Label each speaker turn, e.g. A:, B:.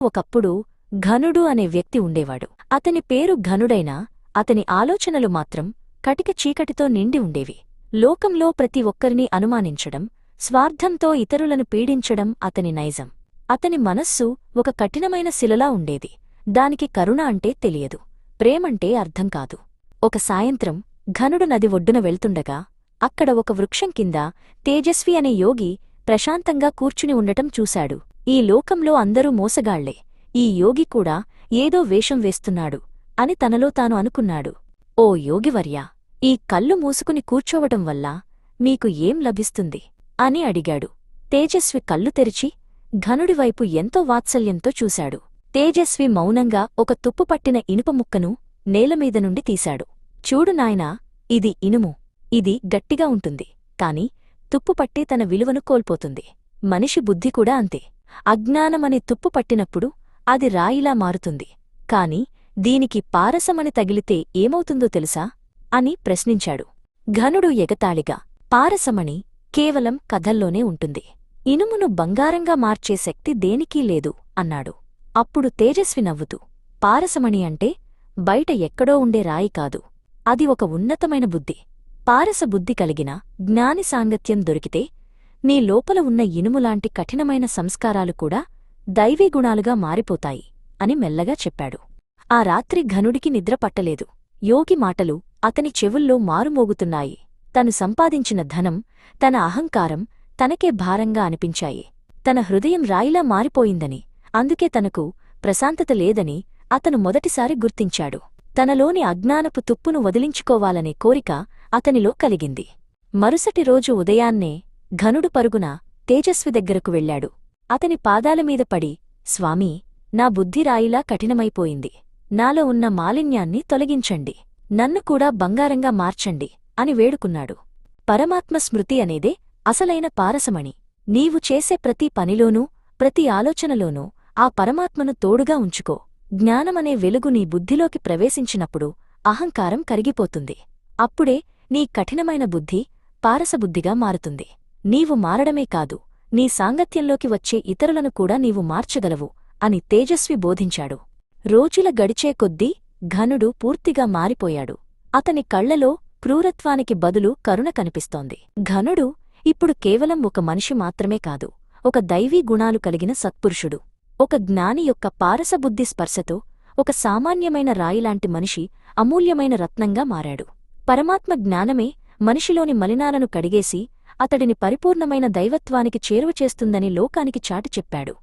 A: ఒకప్పుడు ఘనుడు అనే వ్యక్తి ఉండేవాడు. అతని పేరు ఘనుడైనా అతని ఆలోచనలు మాత్రం కటిక చీకటితో నిండి ఉండేవి. లోకంలో ప్రతి ఒక్కరినీ అనుమానించడం, స్వార్థంతో ఇతరులను పీడించడం అతని నైజం. అతని మనస్సు ఒక కఠినమైన శిలలా ఉండేది. దానికి కరుణ అంటే తెలియదు, ప్రేమంటే అర్థం కాదు. ఒక సాయంత్రం ఘనుడు నది ఒడ్డున వెళ్తుండగా అక్కడ ఒక వృక్షం కింద తేజస్వి అనే యోగి ప్రశాంతంగా కూర్చుని ఉండటం చూశాడు. ఈ లోకంలో అందరూ మోసగాళ్లే, ఈ యోగి కూడా ఏదో వేషం వేస్తున్నాడు అని తనలో తాను అనుకున్నాడు. ఓ యోగివర్యా, ఈ కళ్ళు మూసుకుని కూర్చోవటం వల్ల మీకు ఏం లభిస్తుంది అని అడిగాడు. తేజస్వి కళ్ళు తెరిచి ఘనుడివైపు ఎంతో వాత్సల్యంతో చూశాడు. తేజస్వి మౌనంగా ఒక తుప్పుపట్టిన ఇనుపముక్కను నేలమీద నుండి తీశాడు. చూడు నాయనా, ఇది ఇనుము. ఇది గట్టిగా ఉంటుంది, కాని తుప్పుపట్టి తన విలువను కోల్పోతుంది. మనిషి బుద్ధి కూడా అంతే. అజ్ఞానమని తుప్పు పట్టినప్పుడు అది రాయిలా మారుతుంది. కాని దీనికి పారసమని తగిలితే ఏమవుతుందో తెలుసా అని ప్రశ్నించాడు. ఘనుడు ఎగతాళిగా, పారసమణి కేవలం కథల్లోనే ఉంటుంది. ఇనుమును బంగారంగా మార్చే శక్తి దేనికీ లేదు అన్నాడు. అప్పుడు తేజస్వి నవ్వుతూ, పారసమణి అంటే బయట ఎక్కడో ఉండే రాయి కాదు, అది ఒక ఉన్నతమైన బుద్ధి. పారసబుద్ధి కలిగిన జ్ఞాని సాంగత్యం దొరికితే నీ లోపల ఉన్న ఇనుములాంటి కఠినమైన సంస్కారాలు కూడా దైవీగుణాలుగా మారిపోతాయి అని మెల్లగా చెప్పాడు. ఆ రాత్రి ఘనుడికి నిద్ర పట్టలేదు. యోగి మాటలు అతని చెవుల్లో మారుమోగుతున్నాయి. తను సంపాదించిన ధనం, తన అహంకారం తనకే భారంగా అనిపించాయి. తన హృదయం రాయిలా మారిపోయిందని, అందుకే తనకు ప్రశాంతత లేదని అతను మొదటిసారి గుర్తించాడు. తనలోని అజ్ఞానపు తుప్పును వదిలించుకోవాలనే కోరిక అతనిలో కలిగింది. మరుసటి రోజు ఉదయాన్నే ఘనుడు పరుగున తేజస్వి దగ్గరకు వెళ్లాడు. అతని పాదాలమీద పడి, స్వామీ, నా బుద్ధి రాయిలా కఠినమైపోయింది. నాలో ఉన్న మాలిన్యాన్ని తొలగించండి, నన్ను కూడా బంగారంగా మార్చండి అని వేడుకున్నాడు. పరమాత్మ స్మృతి అనేదే అసలైన పారసమణి. నీవు చేసే ప్రతి పనిలోనూ, ప్రతి ఆలోచనలోనూ ఆ పరమాత్మను తోడుగా ఉంచుకో. జ్ఞానమనే వెలుగు నీ బుద్ధిలోకి ప్రవేశించినప్పుడు అహంకారం కరిగిపోతుంది. అప్పుడే నీ కఠినమైన బుద్ధి పారసబుద్ధిగా మారుతుంది. నీవు మారడమే కాదు, నీ సాంగత్యంలోకి వచ్చే ఇతరులను కూడా నీవు మార్చగలవు అని తేజస్వి బోధించాడు. రోజుల గడిచే కొద్దీ ఘనుడు పూర్తిగా మారిపోయాడు. అతని కళ్లలో క్రూరత్వానికి బదులు కరుణ కనిపిస్తోంది. ఘనుడు ఇప్పుడు కేవలం ఒక మనిషి మాత్రమే కాదు, ఒక దైవీ గుణాలు కలిగిన సత్పురుషుడు. ఒక జ్ఞాని యొక్క పారసబుద్ధి స్పర్శతో ఒక సామాన్యమైన రాయిలాంటి మనిషి అమూల్యమైన రత్నంగా మారాడు. పరమాత్మ జ్ఞానమే మనిషిలోని మలినాలను కడిగేసి అతడిని పరిపూర్ణమైన దైవత్వానికి చేరువ చేస్తుందని లోకానికి చాటి చెప్పాడు.